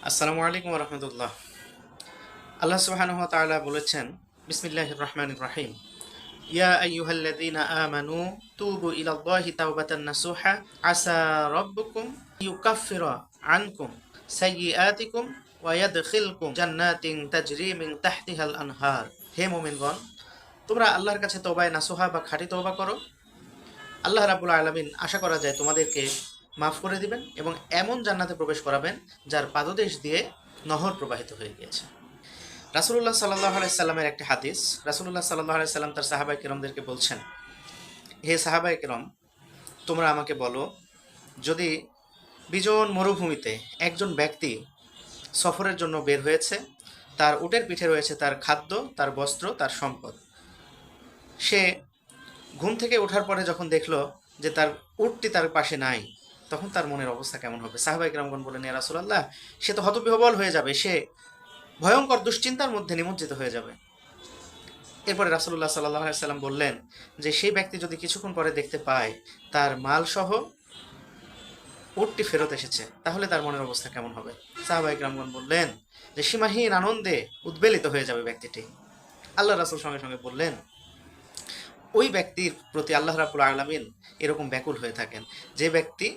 আসসালামু আলাইকুম রহমতুল্লাহ। আল্লাহ সুবহানাহু ওয়া তাআলা বলেছেন, বিসমিল্লাহির রহমানির রহিম, ইয়া আইয়ুহাল্লাযীনা আমানু তুবু ইলাল্লাহি তাওবাতান নাসুহা আসা রাব্বুকুম ইউকাফফিরা আনকুম সাইয়্যাতিকুম ওয়া ইয়াদখিলকুম জান্নাতিন তাজরি মিন তাহতিহাল আনহার। হে মুমিনগণ, তোমরা আল্লাহর কাছে তওবায়ে নাসুহা বা খাঁটি তওবা করো। আল্লাহ রাব্বুল আলামিন আশা করা যায় তোমাদেরকে মাফ করে দিবেন এবং এমন জান্নাতে প্রবেশ করাবেন যার পাদদেশ দিয়ে নহর প্রবাহিত হয়ে গিয়েছে। রাসূলুল্লাহ সাল্লাল্লাহু আলাইহি সাল্লামের একটি হাদিস, রাসূলুল্লাহ সাল্লাল্লাহু আলাইহি সাল্লাম তার সাহাবায়ে কিরামদেরকে বলছেন, হে সাহাবায়ে কিরাম, তোমরা আমাকে বলো, যদি বিজন মরুভূমিতে একজন ব্যক্তি সফরের জন্য বের হয়েছে, তার উটের পিঠে রয়েছে তার খাদ্য, তার বস্ত্র, তার সম্পদ। সে ঘুম থেকে ওঠার পরে যখন দেখলো যে তার উটটি তার পাশে নাই, তখন তার মনের অবস্থা কেমন হবে? সাহাবায়ে কিরামগণ বললেন, ইয়া রাসূলুল্লাহ, সে তো হতবিহ্বল হয়ে যাবে, সে ভয়ঙ্কর দুশ্চিন্তার মধ্যে নিমজ্জিত হয়ে যাবে। এরপরে রাসূলুল্লাহ সাল্লাল্লাহু আলাইহি সাল্লাম বললেন যে সেই ব্যক্তি যদি কিছুক্ষণ পরে দেখতে পায় তার মালসহ উটটি ফেরত এসেছে, তাহলে তার মনের অবস্থা কেমন হবে? সাহাবায়ে কিরামগণ বললেন যে সীমাহীন আনন্দে উদ্বেলিত হয়ে যাবে ব্যক্তিটি। আল্লাহ রাসূল সঙ্গে সঙ্গে বললেন, ওই ব্যক্তির প্রতি আল্লাহ রাব্বুল আলামিন এরকম ব্যাকুল হয়ে থাকেন যে ব্যক্তি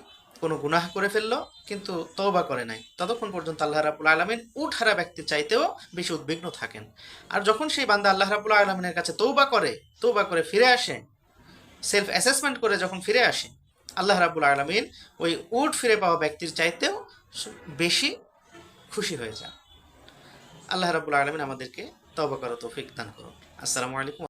কোনো গুনাহ করে ফেললো কিন্তু তওবা করে নাই, ততক্ষণ পর্যন্ত আল্লাহ রাব্বুল আলামিন উট হারা ব্যক্তির চাইতেও বেশি উদ্বিগ্ন থাকেন। আর যখন সেই বান্দা আল্লাহ রাব্বুল আলামিনের কাছে তওবা করে ফিরে আসে, সেলফ অ্যাসেসমেন্ট করে যখন ফিরে আসে, আল্লাহ রাব্বুল আলামিন ওই উট ফিরে পাওয়া ব্যক্তির চাইতেও বেশি খুশি হয়ে যান। আল্লাহ রাব্বুল আলামিন আমাদেরকে তওবা করার তৌফিক দান করুন। আসসালামু আলাইকুম।